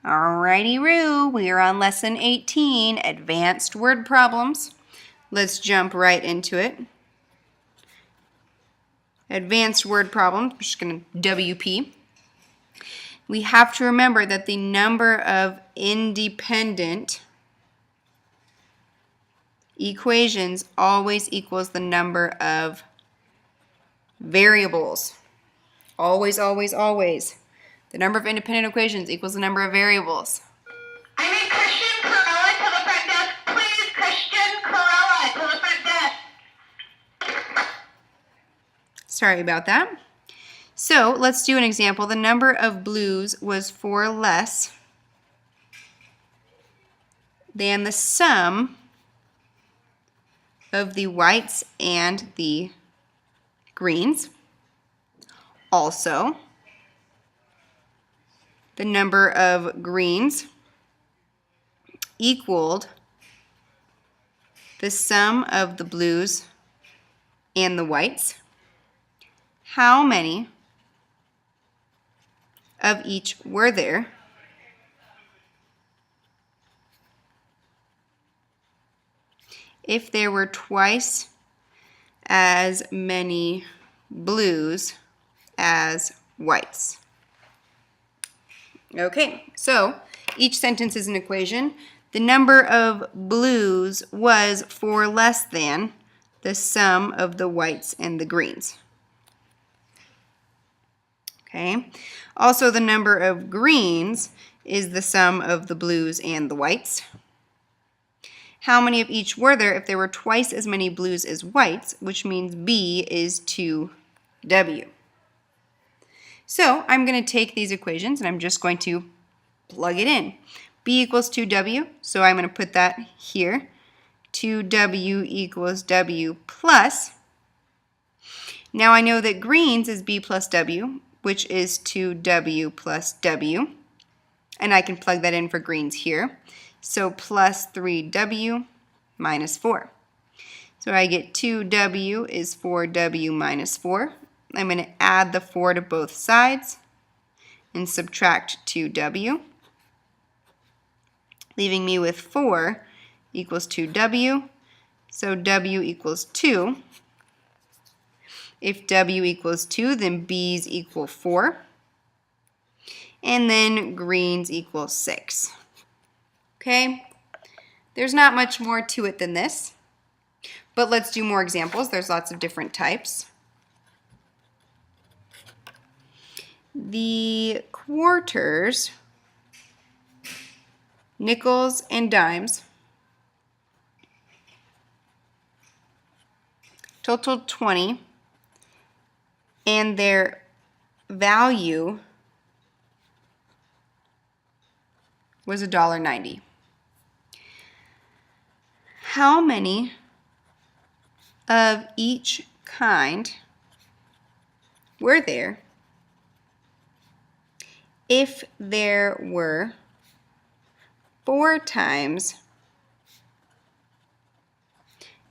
Alrighty, Roo, we are on lesson 18, advanced word problems. Let's jump right into it. Advanced word problems, I'm just going to WP. We have to remember that the number of independent equations always equals the number of variables. Always, always, always. The number of independent equations equals the number of variables. I need Christian Corella to the front desk. Please, Christian Corella to the front desk. Sorry about that. So let's do an example. The number of blues was 4 less than the sum of the whites and the greens. Also, the number of greens equaled the sum of the blues and the whites. How many of each were there? If there were twice as many blues as whites. Okay, so each sentence is an equation. The number of blues was 4 less than the sum of the whites and the greens. Okay, also the number of greens is the sum of the blues and the whites. How many of each were there if there were twice as many blues as whites, which means B is 2W. So I'm going to take these equations and I'm just going to plug it in. B equals 2W, so I'm going to put that here. 2W equals W plus. Now I know that greens is B plus W, which is 2W plus W. And I can plug that in for greens here. So plus 3W minus 4. So I get 2W is 4W minus 4. I'm going to add the 4 to both sides and subtract 2W, leaving me with 4 equals 2W. So W equals 2. If W equals 2, then B's equal 4. And then greens equal 6. Okay? There's not much more to it than this. But let's do more examples. There's lots of different types. The quarters, nickels, and dimes totaled 20, and their value was $1.90. How many of each kind were there if there were 4 times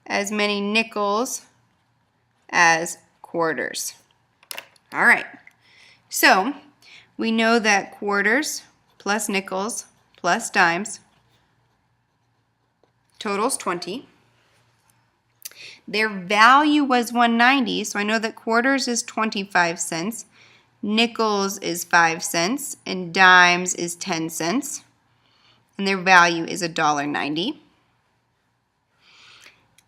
as many nickels as quarters? All right, so we know that quarters plus nickels plus dimes totals 20. Their value was $1.90, so I know that quarters is 25 cents, nickels is 5 cents, and dimes is 10 cents. And their value is $1.90.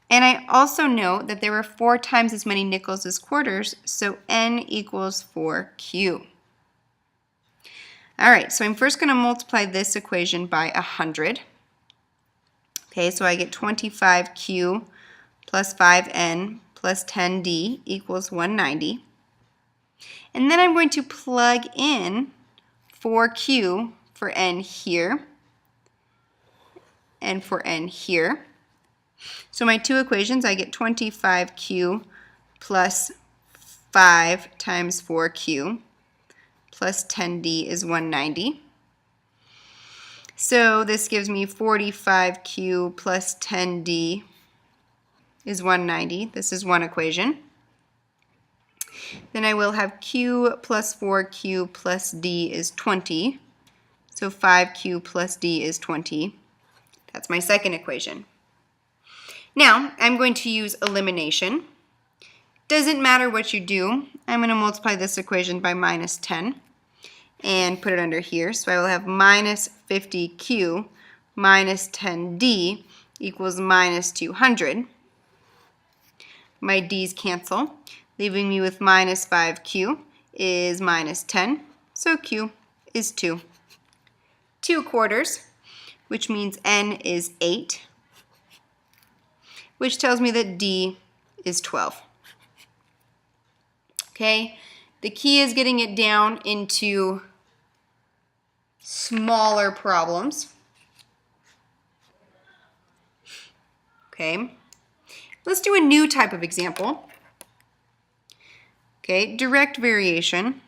And I also know that there were 4 times as many nickels as quarters, so N equals 4Q. All right, so I'm first going to multiply this equation by 100. Okay, so I get 25Q plus 5N plus 10D equals 190. And then I'm going to plug in 4Q for N here and for N here. So my two equations, I get 25Q plus 5 times 4Q plus 10D is 190. So this gives me 45Q plus 10D is 190. This is one equation. Then I will have Q plus 4Q plus D is 20. So 5q plus d is 20. That's my second equation. Now, I'm going to use elimination. Doesn't matter what you do. I'm going to multiply this equation by minus 10 and put it under here. So I will have minus 50q minus 10d equals minus 200. My d's cancel, leaving me with minus 5q is minus 10. So q is 2. 2 quarters, which means n is 8, which tells me that d is 12. Okay, the key is getting it down into smaller problems. Okay, let's do a new type of example. Okay, direct variation.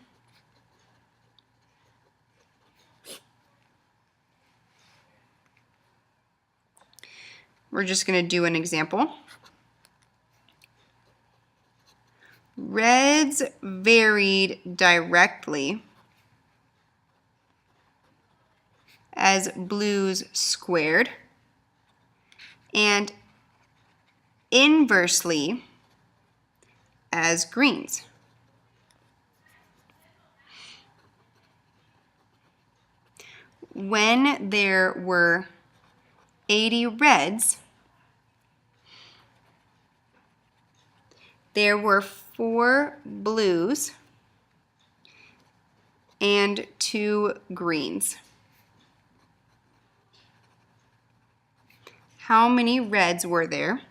We're just going to do an example. Reds varied directly as blues squared and inversely as greens. When there were 80 reds, there were 4 blues and 2 greens. How many reds were there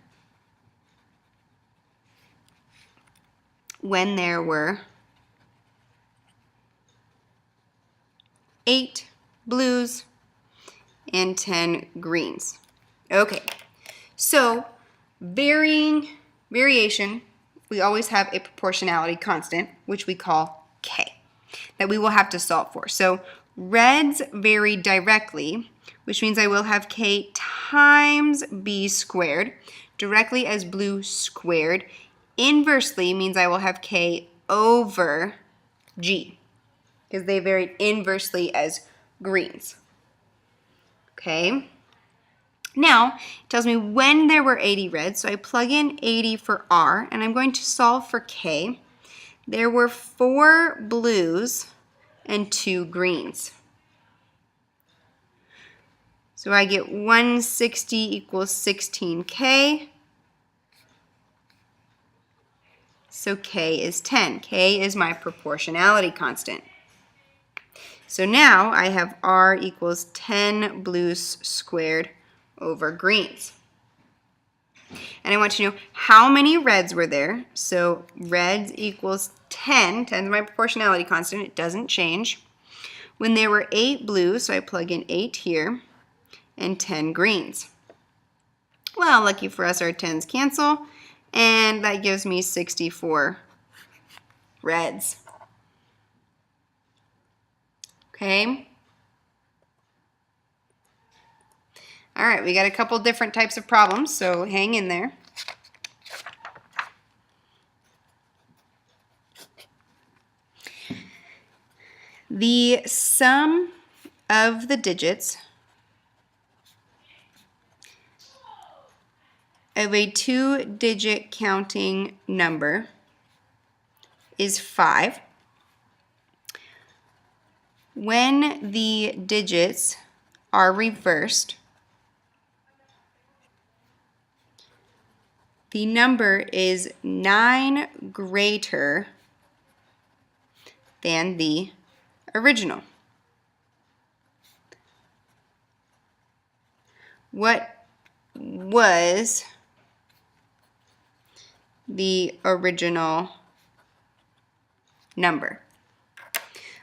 when there were 8 blues and 10 greens? Okay, so variation, we always have a proportionality constant, which we call K, that we will have to solve for. So reds vary directly, which means I will have K times B squared, directly as blue squared. Inversely means I will have K over G, because they varied inversely as greens. Okay. Now, it tells me when there were 80 reds, so I plug in 80 for R, and I'm going to solve for K. There were 4 blues and 2 greens. So I get 160 equals 16K. So K is 10. K is my proportionality constant. So now I have R equals 10 blues squared over greens. And I want to know how many reds were there. So reds equals 10. 10 is my proportionality constant. It doesn't change. When there were 8 blues, so I plug in 8 here, and 10 greens. Well, lucky for us, our 10s cancel, and that gives me 64 reds. Okay. All right, we got a couple different types of problems, so hang in there. The sum of the digits of a 2-digit counting number is 5. When the digits are reversed, the number is 9 greater than the original. What was the original number?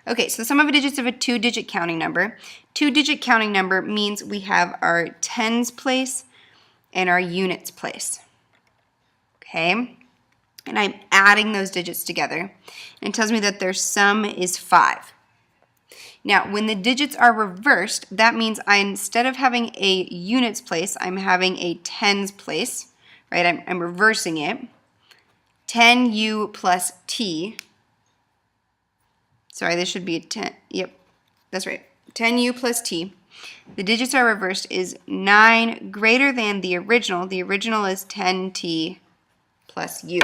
Okay, so the sum of the digits of a 2-digit counting number. 2-digit counting number means we have our tens place and our units place. Okay, and I'm adding those digits together, and it tells me that their sum is 5. Now, when the digits are reversed, that means instead of having a units place, I'm having a tens place, right? I'm reversing it. 10u plus t. Sorry, this should be a 10. Yep, that's right. 10u plus t. The digits are reversed is 9 greater than the original. The original is 10t plus u.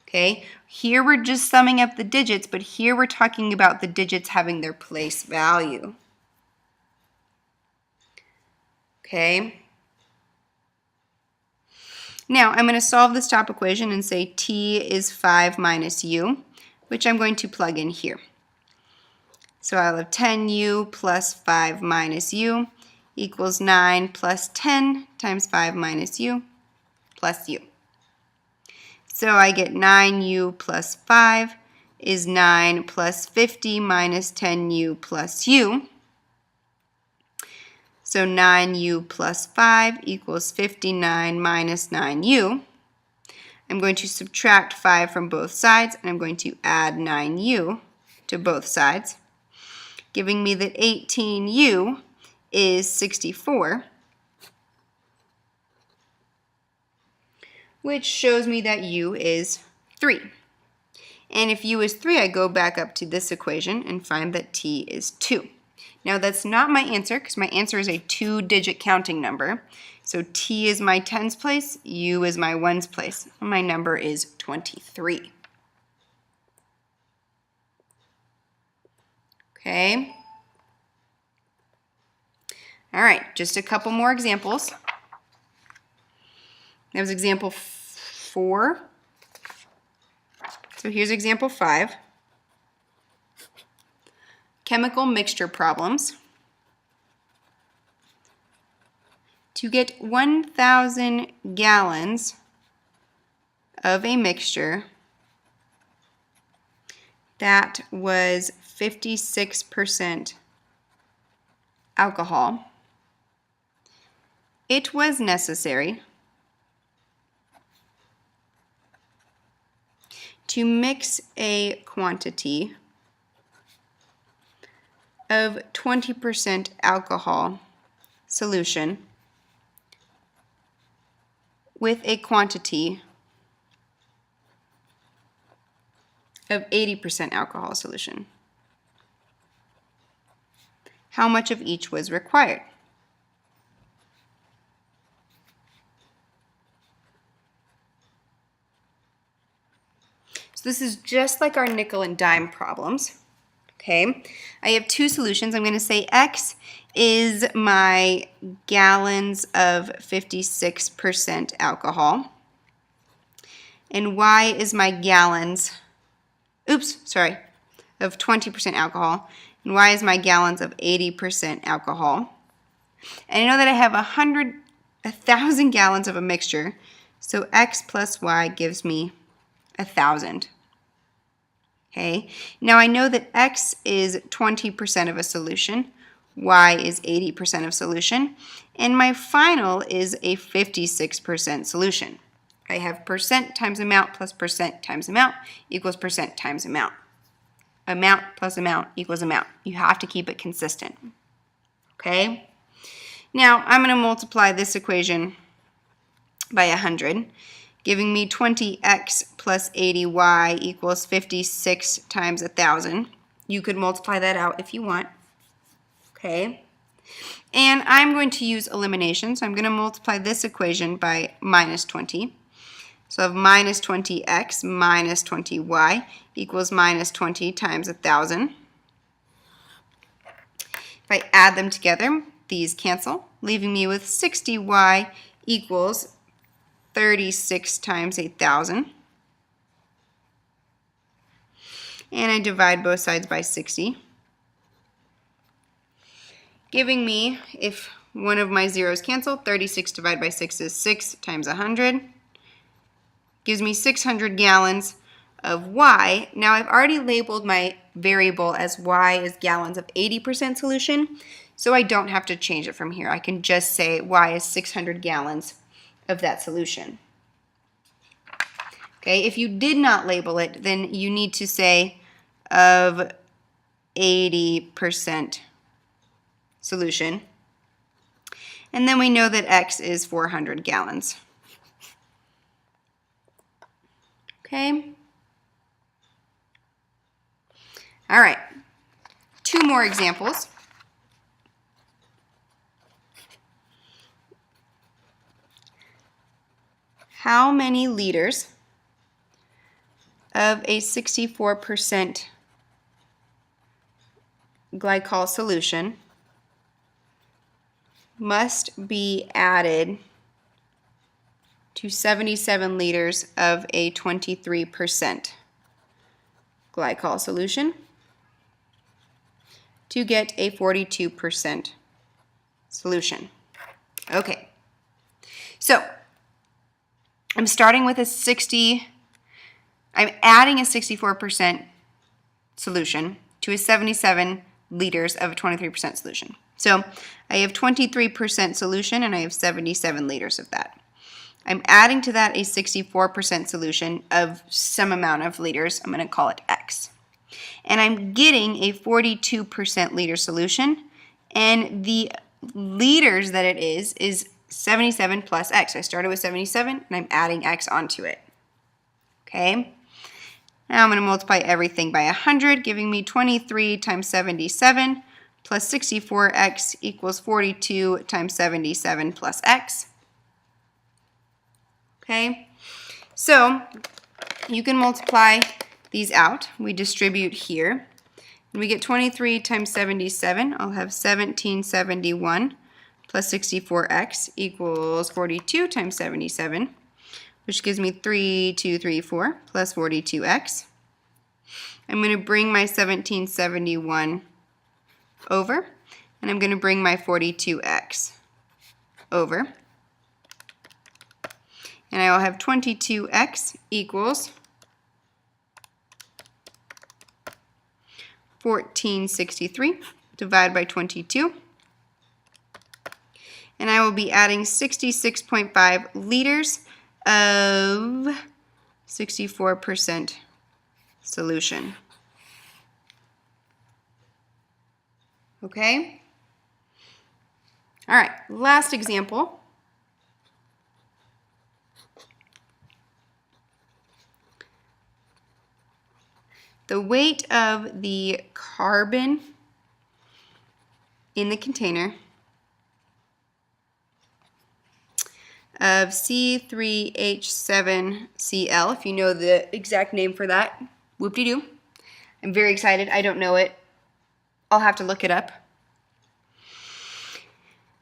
Okay, here we're just summing up the digits, but here we're talking about the digits having their place value. Okay. Now, I'm going to solve this top equation and say t is 5 minus u, which I'm going to plug in here. So I'll have 10u plus 5 minus u equals 9 plus 10 times 5 minus u plus u. So I get 9u plus 5 is 9 plus 50 minus 10u plus u. So 9u plus 5 equals 59 minus 9u. I'm going to subtract 5 from both sides, and I'm going to add 9u to both sides, giving me that 18u is 64, which shows me that u is 3. And if u is 3, I go back up to this equation and find that t is 2. Now that's not my answer, because my answer is a 2-digit counting number. So t is my tens place, u is my ones place, and my number is 23. Okay. All right, just a couple more examples. That was example 4. So here's example 5. Chemical mixture problems. To get 1,000 gallons of a mixture that was 56% alcohol, it was necessary to mix a quantity of 20% alcohol solution with a quantity of 80% alcohol solution. How much of each was required? So this is just like our nickel and dime problems. Okay, I have two solutions. I'm going to say X is my gallons of 56% alcohol, and Y is my gallons, of 20% alcohol, and Y is my gallons of 80% alcohol. And I know that I have 1,000 gallons of a mixture, so X plus Y gives me 1,000. Okay, now I know that X is 20% of a solution, Y is 80% of solution, and my final is a 56% solution. I have percent times amount plus percent times amount equals percent times amount. Amount plus amount equals amount. You have to keep it consistent. Okay, now I'm going to multiply this equation by 100. Giving me 20x plus 80y equals 56 times 1,000. You could multiply that out if you want. Okay. And I'm going to use elimination, so I'm going to multiply this equation by minus 20. So I have minus 20x minus 20y equals minus 20 times 1,000. If I add them together, these cancel, leaving me with 60y equals 36 times 8,000. And I divide both sides by 60. Giving me, if one of my zeros cancel, 36 divided by 6 is 6 times 100. Gives me 600 gallons of Y. Now I've already labeled my variable as Y is gallons of 80% solution, so I don't have to change it from here. I can just say Y is 600 gallons of that solution. Okay, if you did not label it, then you need to say of 80% solution. And then we know that X is 400 gallons. Okay. All right, 2 more examples. How many liters of a 64% glycol solution must be added to 77 liters of a 23% glycol solution to get a 42% solution? Okay, so I'm starting with I'm adding a 64% solution to a 77 liters of a 23% solution. So I have 23% solution and I have 77 liters of that. I'm adding to that a 64% solution of some amount of liters. I'm going to call it X. And I'm getting a 42% liter solution, and the liters that it is 77 plus X. I started with 77 and I'm adding X onto it. Okay. Now I'm going to multiply everything by 100, giving me 23 times 77 plus 64X equals 42 times 77 plus X. Okay, so you can multiply these out. We distribute here. And we get 23 times 77. I'll have 1771 plus 64X equals 42 times 77, which gives me 3234 plus 42X. I'm going to bring my 1771 over, and I'm going to bring my 42X over. And I will have 22X equals 1463 divided by 22. And I will be adding 66.5 liters of 64% solution. Okay? All right, last example. The weight of the carbon in the container of C3H7Cl, if you know the exact name for that, whoop-de-doo. I'm very excited. I don't know it. I'll have to look it up.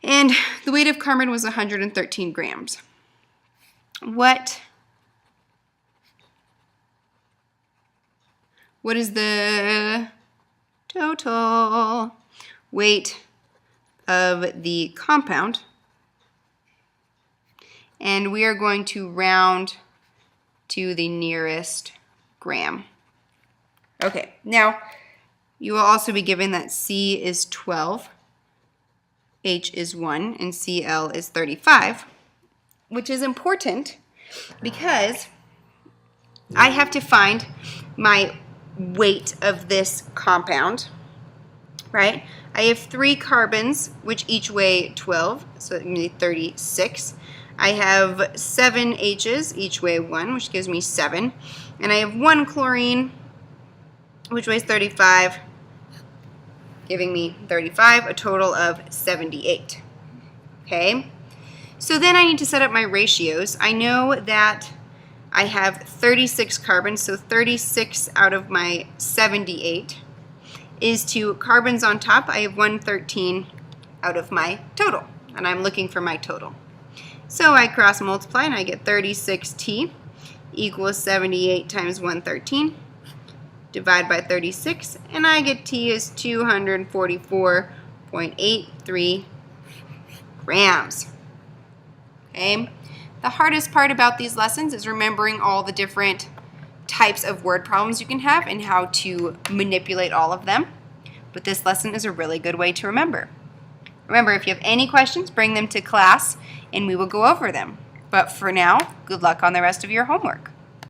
And the weight of carbon was 113 grams. What is the total weight of the compound? And we are going to round to the nearest gram. Okay, now you will also be given that C is 12, H is 1, and Cl is 35, which is important because I have to find my weight of this compound, right? I have 3 carbons, which each weigh 12, so it means 36. I have 7 H's, each weigh 1, which gives me 7. And I have 1 chlorine, which weighs 35, giving me 35, a total of 78. Okay? So then I need to set up my ratios. I know that I have 36 carbons, so 36 out of my 78 is to carbons on top. I have 113 out of my total, and I'm looking for my total. So I cross multiply and I get 36T equals 78 times 113. Divide by 36, and I get T is 244.83 grams. Okay. The hardest part about these lessons is remembering all the different types of word problems you can have and how to manipulate all of them. But this lesson is a really good way to remember. Remember, if you have any questions, bring them to class and we will go over them. But for now, good luck on the rest of your homework.